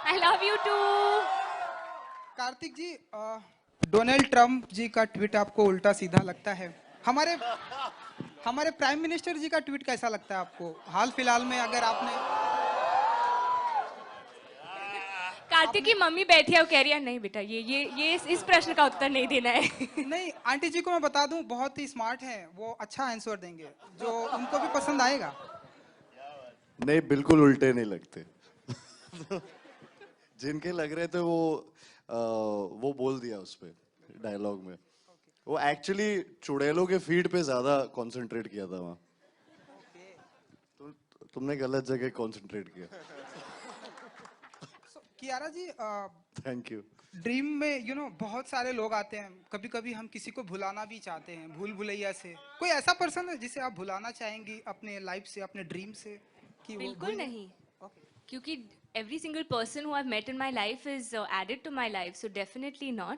I love you too. Kartik ji, Donald Trump ji का tweet आपको उल्टा सीधा लगता है? हमारे हमारे प्राइम मिनिस्टर जी का ट्वीट कैसा लगता है आपको? हाल फिलहाल में अगर आपने कार्तिक आपने की मम्मी बैठी है, वो कह रही है नहीं बेटा, ये इस प्रश्न का उत्तर नहीं देना है। नहीं, आंटी जी को मैं बता दूं, बहुत ही स्मार्ट हैं वो, अच्छा आंसर देंगे जो उनको भी पसंद आएगा। नहीं, बिल्कुल उल्टे नहीं लगते। जिनके लग रहे थे वो बोल दिया उस पे डायलॉग में। वो एक्चुअली चुड़ैलों के फीड पे ज्यादा कंसंट्रेट किया था वहाँ। तुमने गलत जगह कंसंट्रेट किया। कियारा जी, थैंक यू। ड्रीम में बहुत सारे लोग आते हैं, कभी कभी हम किसी को भुलाना भी चाहते हैं, भूल भुलैया से। कोई ऐसा पर्सन है जिसे आप भुलाना चाहेंगी अपने लाइफ से, अपने ड्रीम से, कि वो बिल्कुल भूल जाए? नहीं, क्योंकि every single person who I've met in my life is added to my life, so definitely not.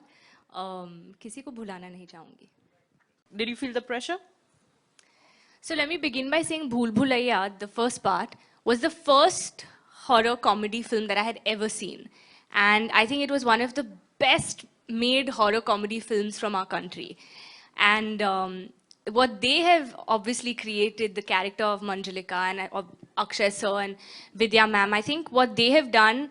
किसी को भुलाना नहीं चाहूंगी. Did you feel the pressure? So let me begin by saying Bhool Bhulaiya, the first part, was the first horror comedy film that I had ever seen. And I think it was one of the best made horror comedy films from our country. And what they have obviously created, the character of Manjalika and Akshay sir and Vidya ma'am, I think what they have done,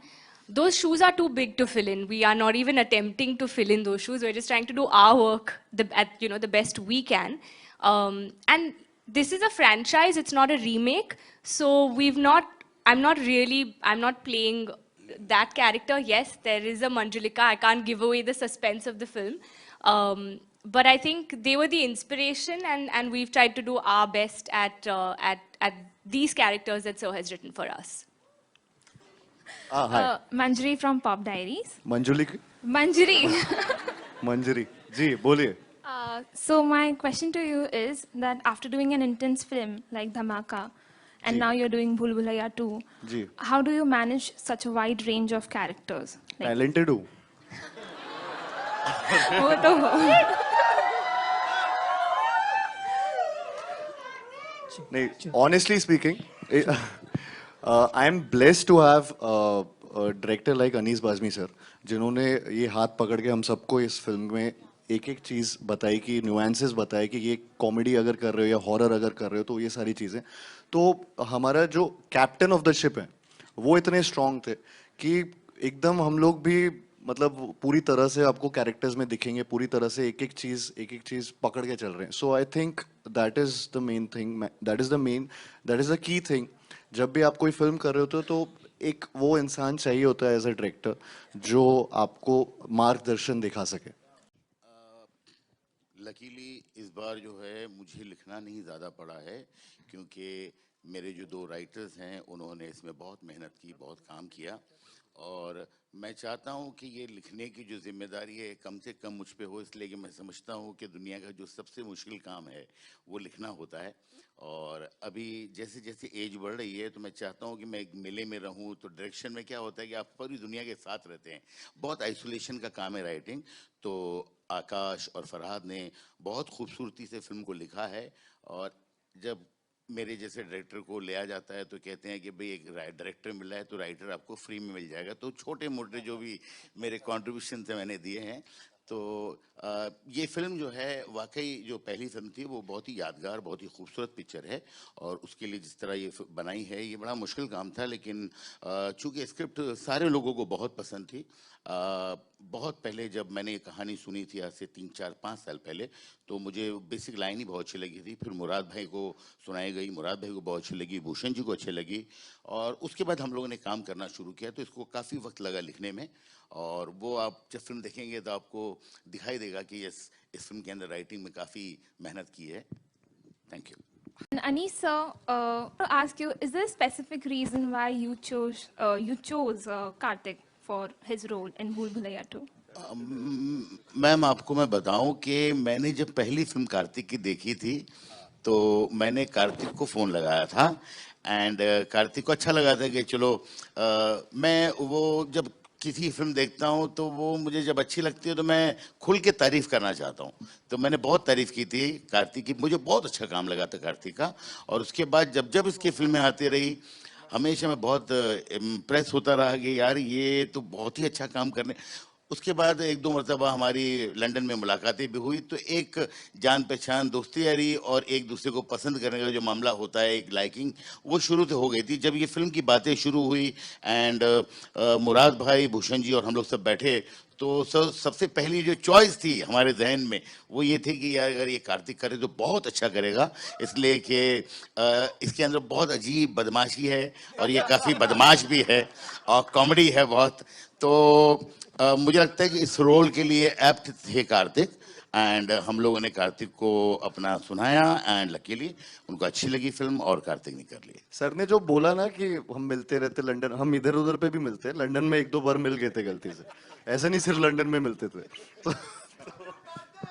those shoes are too big to fill in. We are not even attempting to fill in those shoes. We're just trying to do our work the best we can. And this is a franchise, it's not a remake. So I'm not playing that character. Yes, there is a Manjulika. I can't give away the suspense of the film. But I think they were the inspiration, and we've tried to do our best at these characters that Sir has written for us. Hi. Manjari from Pop Diaries. Manjuli Manjari. मंजरी जी बोलिए। So my question to you is that after doing an intense film like Dhamaka, and जी। now you're doing Bhool Bhulaiya 2, जी। how do you manage such a wide range of characters? Like, talented हूँ। वो तो हो। नहीं, honestly speaking, I am blessed to have a director like Anees Bazmee sir, जिन्होंने ये हाथ पकड़ के हम सबको इस फिल्म में एक एक चीज़ बताई, कि नुआंसेस बताए कि ये कॉमेडी अगर कर रहे हो या हॉरर अगर कर रहे हो तो ये सारी चीज़ें। तो हमारा जो कैप्टन ऑफ द शिप है वो इतने स्ट्रांग थे कि एकदम हम लोग भी मतलब पूरी तरह से आपको कैरेक्टर्स में दिखेंगे, पूरी तरह से एक एक चीज़ पकड़ के चल रहे हैं। So I think that is the main thing, that is the key thing. जब भी आप कोई फिल्म कर रहे होते हो तो एक वो इंसान चाहिए होता है एज अ डायरेक्टर जो आपको मार्गदर्शन दिखा सके। लकीली इस बार जो है मुझे लिखना नहीं ज़्यादा पड़ा है, क्योंकि मेरे जो दो राइटर्स हैं उन्होंने इसमें बहुत मेहनत की, बहुत काम किया, और मैं चाहता हूं कि ये लिखने की जो जिम्मेदारी है कम से कम मुझ पे हो, इसलिए कि मैं समझता हूं कि दुनिया का जो सबसे मुश्किल काम है वो लिखना होता है। और अभी जैसे जैसे एज बढ़ रही है तो मैं चाहता हूं कि मैं एक मेले में रहूं। तो डायरेक्शन में क्या होता है कि आप पूरी दुनिया के साथ रहते हैं, बहुत आइसोलेशन का काम है राइटिंग। तो आकाश और फरहाद ने बहुत खूबसूरती से फिल्म को लिखा है, और जब मेरे जैसे डायरेक्टर को लिया जाता है तो कहते हैं कि भाई एक डायरेक्टर मिला है तो राइटर आपको फ्री में मिल जाएगा। तो छोटे मोटे जो भी मेरे कंट्रीब्यूशन से मैंने दिए हैं। तो ये फिल्म जो है वाकई जो पहली फिल्म थी वो बहुत ही यादगार, बहुत ही खूबसूरत पिक्चर है, और उसके लिए जिस तरह ये बनाई है ये बड़ा मुश्किल काम था। लेकिन चूँकि स्क्रिप्ट सारे लोगों को बहुत पसंद थी, बहुत पहले जब मैंने ये कहानी सुनी थी आज से 3-4-5 साल पहले, तो मुझे बेसिक लाइन ही बहुत अच्छी लगी थी। फिर मुराद भाई को सुनाई गई, मुराद भाई को बहुत अच्छी लगी, भूषण जी को अच्छी लगी, और उसके बाद हम लोगों ने काम करना शुरू किया। तो इसको काफ़ी वक्त लगा लिखने में, और वो आप जब फिल्म देखेंगे तो आपको दिखाई देगा कि इस फिल्म के अंदर राइटिंग में काफ़ी मेहनत की है। Thank you. And Anis sir, to ask you, is there a specific reason why you chose Karthik for his role in Bhool Bhulaiya 2? Ma'am आपको मैं बताऊं कि मैंने जब पहली फिल्म कार्तिक की देखी थी तो मैंने कार्तिक को फ़ोन लगाया था, एंड कार्तिक को अच्छा लगा था कि चलो मैं वो जब किसी फिल्म देखता हूँ तो वो मुझे जब अच्छी लगती है तो मैं खुल के तारीफ़ करना चाहता हूँ। तो मैंने बहुत तारीफ़ की थी कार्तिक की, मुझे बहुत अच्छा काम लगा था कार्तिक का। और उसके बाद जब जब इसकी फिल्में आती रही, हमेशा मैं बहुत इम्प्रेस होता रहा कि यार ये तो बहुत ही अच्छा काम करने। उसके बाद एक दो मरतबा हमारी लंदन में मुलाकातें भी हुई, तो एक जान पहचान दोस्ती यारी और एक दूसरे को पसंद करने का जो मामला होता है, एक लाइकिंग, वो शुरू से हो गई थी। जब ये फिल्म की बातें शुरू हुई एंड मुराद भाई, भूषण जी और हम लोग सब बैठे, तो सबसे पहली जो चॉइस थी हमारे जहन में वो ये थी कि यार अगर ये कार्तिक करे तो बहुत अच्छा करेगा, इसलिए कि इसके अंदर बहुत अजीब बदमाशी है और ये काफ़ी बदमाश भी है और कॉमेडी है बहुत। तो मुझे लगता है कि इस रोल के लिए एप्ट थे कार्तिक, एंड हम लोगों ने कार्तिक को अपना सुनाया एंड लकीली उनको अच्छी लगी फिल्म और कार्तिक ने कर ली। सर ने जो बोला ना कि हम मिलते रहते लंदन, हम इधर उधर पे भी मिलते हैं, लंदन में एक दो बार मिल गए थे गलती से, ऐसा नहीं सिर्फ लंदन में मिलते थे।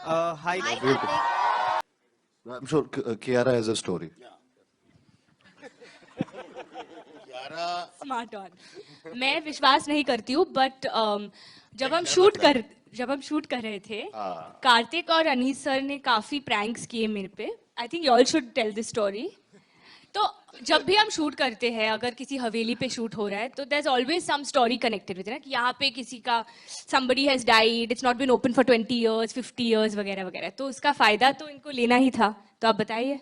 Hi I am sure Kiara has a story. Smart on. मैं विश्वास नहीं करती हूँ, बट जब हम शूट कर रहे थे, कार्तिक और अनीस सर ने काफी प्रैंक्स किए मेरे पे। I think you all should tell this story. तो जब भी हम शूट करते हैं, अगर किसी हवेली पे शूट हो रहा है, तो there is always some story connected with, ना कि यहाँ पे किसी का somebody has died, it's not been open for 20 years, 50 years वगैरह वगैरह। तो उसका फायदा तो इनको लेना ही था। तो आप बताइए।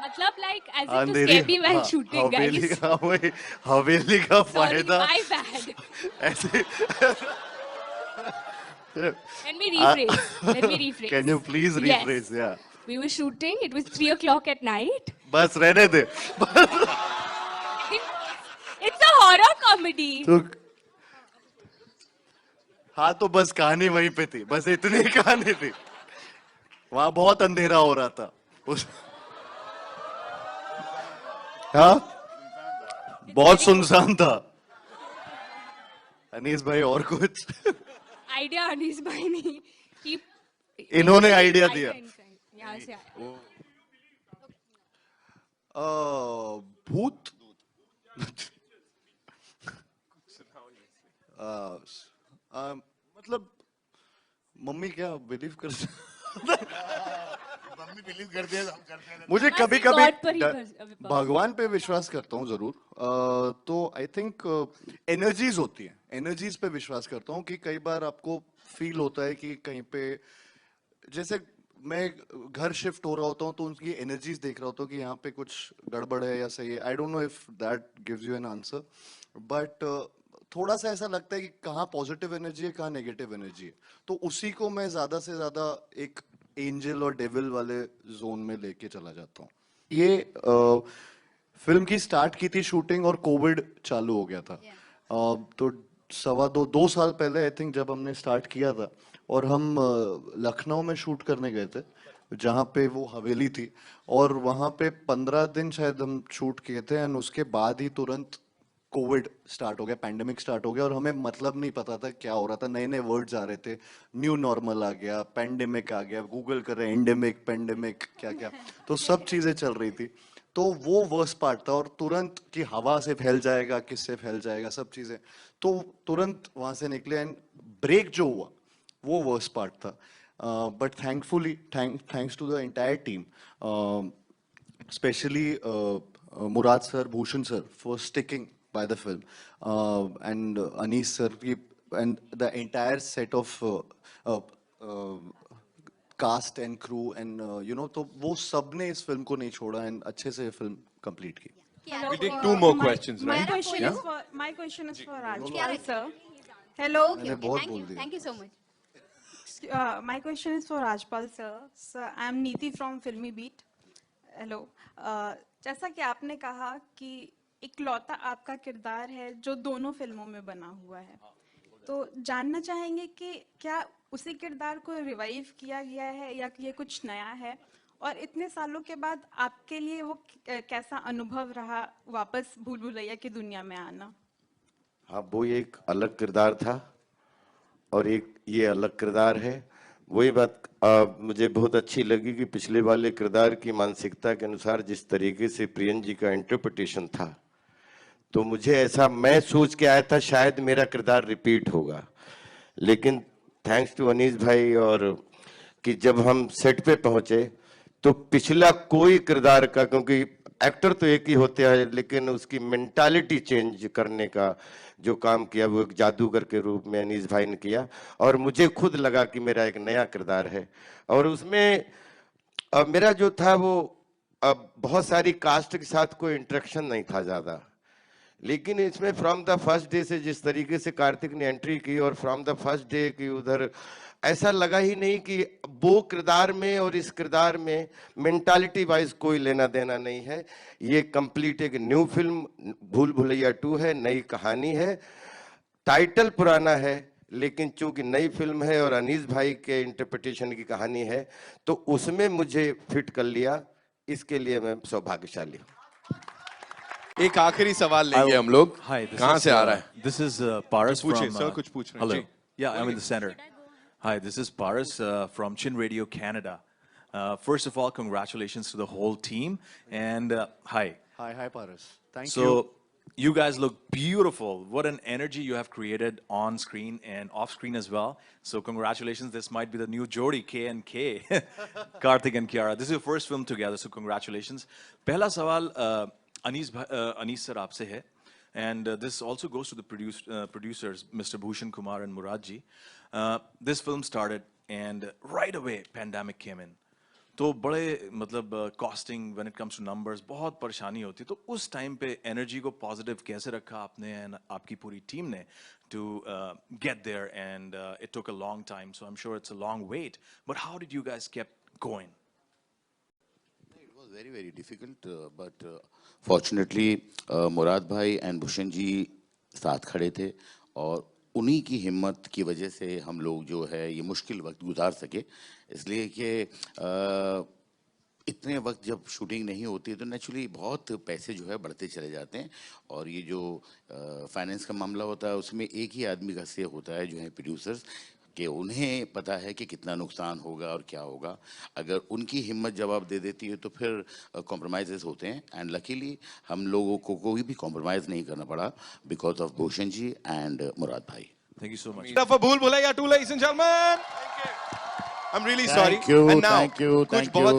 मतलब like as it to escape me while shooting guys. हवेली का फायदा माय बैड। ऐसे। Let me rephrase. Can you please rephrase? Yeah. We were shooting. It was 3 o'clock at night. बस रहने दे। It's a horror comedy. तो हाँ, तो बस कहानी वहीं पे थी, बस इतनी कहानी थी। वहां बहुत अंधेरा हो रहा था उस। हाँ, बहुत सुनसान था। अनीस भाई और कुछ? आइडिया अनीस भाई ने कि इन्होंने आइडिया दिया। यहाँ से आया। भूत। मतलब मम्मी क्या बिलीव कर मम्मी बिलीव करते हैं, हम करते हैं। मुझे बस कभी God पर ही कभी भगवान पे विश्वास करता हूँ जरूर। तो आई थिंक एनर्जीज होती हैं, एनर्जीज पे विश्वास करता हूँ कि कई बार आपको फील होता है कि कहीं पे, जैसे मैं घर शिफ्ट हो रहा होता हूँ तो उनकी एनर्जीज देख रहा होता हूँ कि यहाँ पे कुछ गड़बड़ है या सही है। I don't know if that gives you an answer, but थोड़ा सा ऐसा लगता है कि कहाँ पॉजिटिव एनर्जी है, कहाँ नेगेटिव एनर्जी है, तो उसी को मैं ज्यादा से ज्यादा एक एंजल और डेविल वाले जोन में लेके चला जाता हूँ। ये फिल्म की स्टार्ट की थी शूटिंग और कोविड चालू हो गया था। तो 2 साल पहले आई थिंक जब हमने स्टार्ट किया था, और हम लखनऊ में शूट करने गए थे जहाँ पे वो हवेली थी, और वहाँ पे 15 दिन शायद हम शूट किए थे, एंड उसके बाद ही तुरंत कोविड स्टार्ट हो गया, पैंडेमिक स्टार्ट हो गया, और हमें मतलब नहीं पता था क्या हो रहा था। नए नए वर्ड्स आ रहे थे, न्यू नॉर्मल आ गया, पैंडेमिक आ गया, गूगल कर रहे एंडेमिक, पैंडेमिक, क्या क्या, तो सब चीजें चल रही थी। तो वो वर्स्ट पार्ट था, और तुरंत कि हवा से फैल जाएगा, किससे फैल जाएगा, सब चीजें, तो तुरंत वहां से निकले, एंड ब्रेक जो हुआ वो वर्स्ट पार्ट था। But thankfully thanks to the entire team, specially Murad sir, Bhushan sir for sticking by the film, and Anees sir and the entire set of cast and crew and you know, तो वो सब ने इस film को नहीं छोड़ा and अच्छे से फिल्म कंप्लीट की। We take 2 more questions, My right? question Yeah? is for Rajpal sir. Hello. मैंने बहुत बोल दिया। Thank you so much. My question is for Rajpal sir. Sir, I am Neeti from Filmy Beat. Hello. जैसा कि आपने कहा कि इकलौता आपका किरदार है जो दोनों फिल्मों में बना हुआ है, तो जानना चाहेंगे कि क्या उसी किरदार को रिवाइव किया गया है या ये कुछ नया है, और इतने सालों के बाद आपके लिए वो कैसा अनुभव रहा वापस भूल भुलैया की दुनिया में आना? हाँ, वो एक अलग किरदार था और एक ये अलग किरदार है। वही बात मुझे बहुत अच्छी लगी कि पिछले वाले किरदार की मानसिकता के अनुसार जिस तरीके से प्रियन जी का इंटरप्रिटेशन था, तो मुझे ऐसा, मैं सोच के आया था शायद मेरा किरदार रिपीट होगा, लेकिन थैंक्स टू अनीस भाई और कि जब हम सेट पे पहुंचे तो पिछला कोई किरदार का, क्योंकि एक्टर तो एक ही होते हैं, लेकिन उसकी मेंटालिटी चेंज करने का जो काम किया वो एक जादूगर के रूप में अनीस भाई ने किया, और मुझे खुद लगा कि मेरा एक नया किरदार है। और उसमें मेरा जो था वो बहुत सारी कास्ट के साथ कोई इंटरेक्शन नहीं था ज़्यादा, लेकिन इसमें फ्रॉम द फर्स्ट डे से जिस तरीके से कार्तिक ने एंट्री की, और फ्रॉम द फर्स्ट डे की उधर ऐसा लगा ही नहीं कि वो किरदार में और इस किरदार में मेंटालिटी वाइज कोई लेना देना नहीं है। ये कंप्लीट एक न्यू फिल्म भूल भुलैया 2 है, नई कहानी है, टाइटल पुराना है, लेकिन चूंकि नई फिल्म है और अनीस भाई के इंटरप्रिटेशन की कहानी है, तो उसमें मुझे फिट कर लिया। इसके लिए मैं सौभाग्यशाली हूँ। एक आखिरी सवाल लेंगे हम लोग। कहाँ से आ रहा है? This is Paras पूछिए from. सर, कुछ पूछ रहे हैं Hello. Ji. Yeah, I'm in the center. Hi, this is Paras from Chin Radio Canada. First of all, congratulations to the whole team, and hi. Hi Paras. Thank So, you. you guys look beautiful. What an energy you have created on screen and off screen as well. So, congratulations. This might be the new Jodi, K and K, Karthik and Kiara. This is your first film together, so congratulations. पहला सवाल Anees sir आपसे है, and this also goes to the producers, Mr. Bhushan Kumar and Murad ji. This film started, and right away pandemic came in. तो बड़े मतलब costing when it comes two numbers बहुत परेशानी होती है, तो उस टाइम पे एनर्जी को पॉजिटिव कैसे रखा आपने एंड आपकी पूरी टीम ने to get there, and it took a long time, so I am sure it's a long wait, but how did you guys keep going? It was very, very difficult, but fortunately, Murad भाई and Bhushan ji साथ खड़े थे, और उन्हीं की हिम्मत की वजह से हम लोग जो है ये मुश्किल वक्त गुजार सके। इसलिए कि इतने वक्त जब शूटिंग नहीं होती तो नेचुरली बहुत पैसे जो है बढ़ते चले जाते हैं, और ये जो फाइनेंस का मामला होता है उसमें एक ही आदमी का से होता है, जो है प्रोड्यूसर्स, कि उन्हें पता है कि कितना नुकसान होगा और क्या होगा। अगर उनकी हिम्मत जवाब दे देती है तो फिर कॉम्प्रोमाइज़ होते हैं, एंड लकीली हम लोगों को कोई भी कॉम्प्रोमाइज़ नहीं करना पड़ा because of Bhushan ji and Murad bhai. Thank you so much. For Bhool Bhulaiya 2, ladies and gentlemen. I'm really sorry. Thank you, And now, thank you, कुछ thank you. बहुत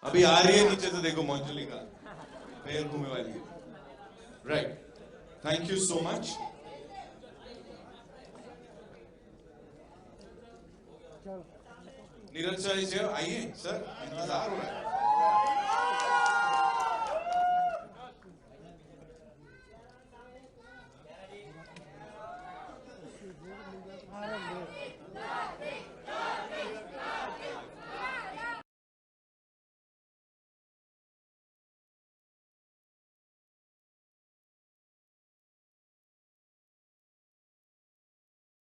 अभी आ रही है नीचे से, देखो मंजुलिका पैर घूमने वाली है। Right, thank you so much. Neeraj sir, आइए सर, इंतजार हो रहा है।